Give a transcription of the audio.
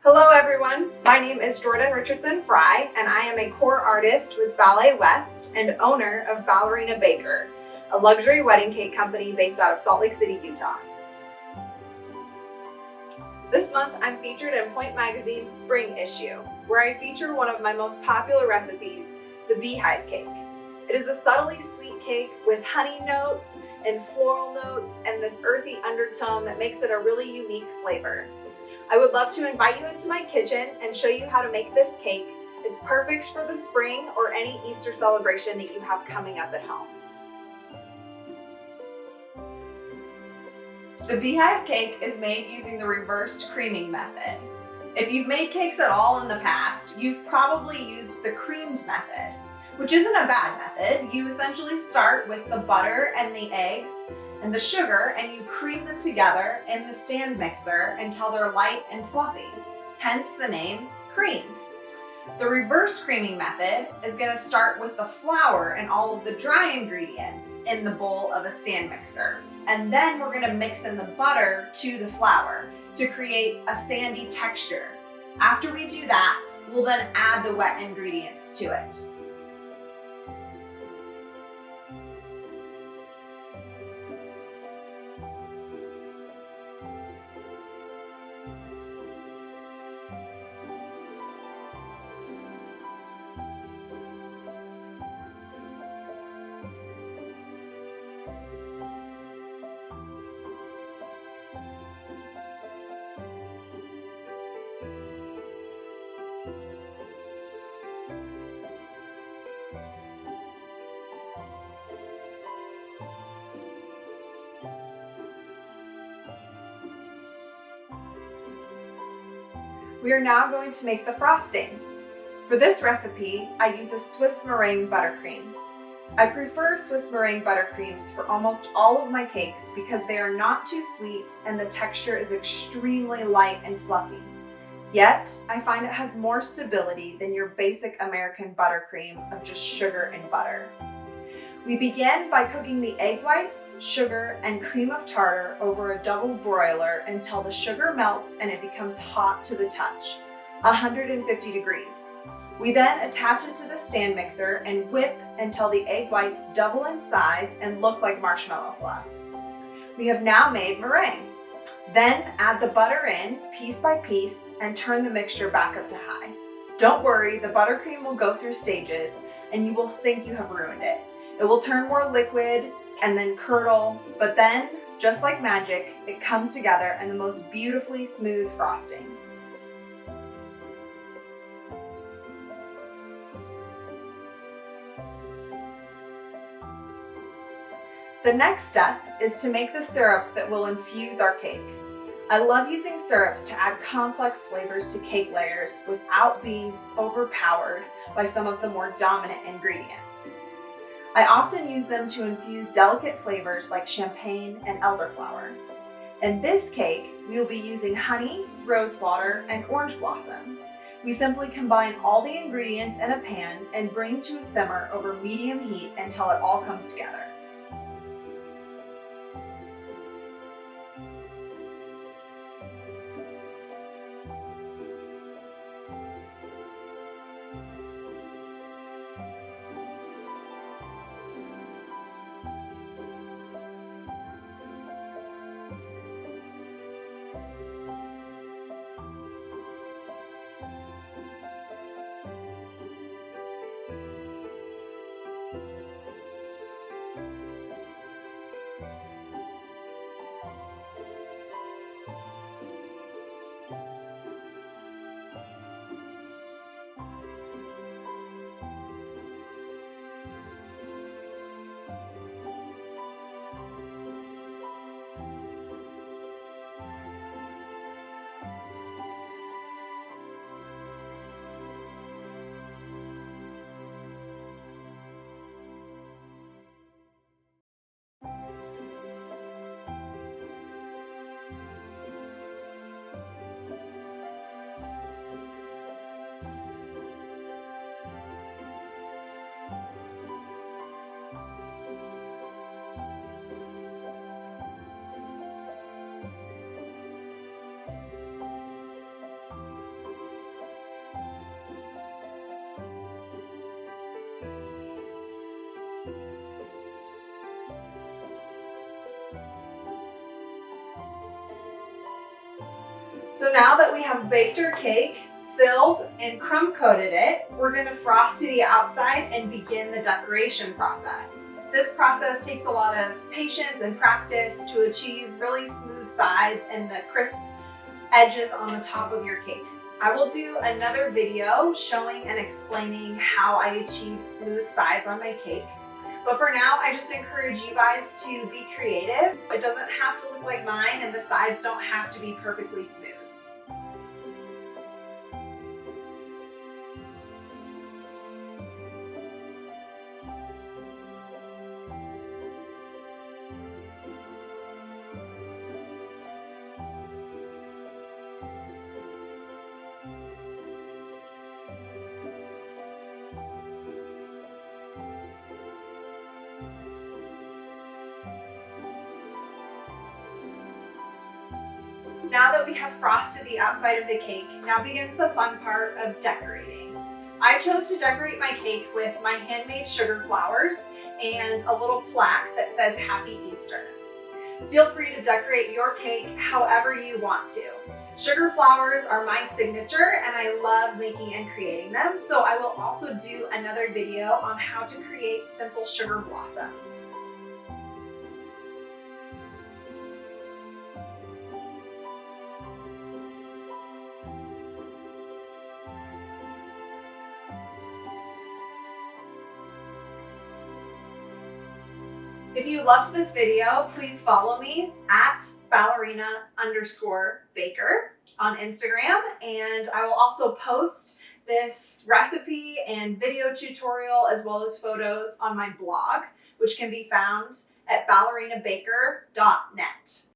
Hello everyone, my name is Jordan Richardson Fry and I am a core artist with Ballet West and owner of Ballerina Baker, a luxury wedding cake company based out of Salt Lake City, Utah. This month I'm featured in Point Magazine's spring issue, where I feature one of my most popular recipes, the Beehive cake. It is a subtly sweet cake with honey notes and floral notes and this earthy undertone that makes it a really unique flavor. I would love to invite you into my kitchen and show you how to make this cake. It's perfect for the spring or any Easter celebration that you have coming up at home. The Beehive cake is made using the reverse creaming method. If you've made cakes at all in the past, you've probably used the creamed method, which isn't a bad method. You essentially start with the butter and the eggs and the sugar, and you cream them together in the stand mixer until they're light and fluffy, hence the name creamed. The reverse creaming method is going to start with the flour and all of the dry ingredients in the bowl of a stand mixer, and then we're going to mix in the butter to the flour to create a sandy texture. After we do that, we'll then add the wet ingredients to it. We are now going to make the frosting. For this recipe, I use a Swiss meringue buttercream. I prefer Swiss meringue buttercreams for almost all of my cakes because they are not too sweet and the texture is extremely light and fluffy. Yet, I find it has more stability than your basic American buttercream of just sugar and butter. We begin by cooking the egg whites, sugar, and cream of tartar over a double broiler until the sugar melts and it becomes hot to the touch, 150 degrees. We then attach it to the stand mixer and whip until the egg whites double in size and look like marshmallow fluff. We have now made meringue. Then add the butter in piece by piece and turn the mixture back up to high. Don't worry, the buttercream will go through stages and you will think you have ruined it. It will turn more liquid and then curdle, but then, just like magic, it comes together in the most beautifully smooth frosting. The next step is to make the syrup that will infuse our cake. I love using syrups to add complex flavors to cake layers without being overpowered by some of the more dominant ingredients. I often use them to infuse delicate flavors like champagne and elderflower. In this cake, we will be using honey, rose water, and orange blossom. We simply combine all the ingredients in a pan and bring to a simmer over medium heat until it all comes together. So now that we have baked our cake, filled and crumb coated it, we're going to frost to the outside and begin the decoration process. This process takes a lot of patience and practice to achieve really smooth sides and the crisp edges on the top of your cake. I will do another video showing and explaining how I achieve smooth sides on my cake. But for now, I just encourage you guys to be creative. It doesn't have to look like mine, and the sides don't have to be perfectly smooth. Now that we have frosted the outside of the cake, now begins the fun part of decorating. I chose to decorate my cake with my handmade sugar flowers and a little plaque that says Happy Easter. Feel free to decorate your cake however you want to. Sugar flowers are my signature and I love making and creating them, so I will also do another video on how to create simple sugar blossoms. If you loved this video, please follow me at Ballerina_Baker on Instagram, and I will also post this recipe and video tutorial as well as photos on my blog, which can be found at ballerinabaker.net.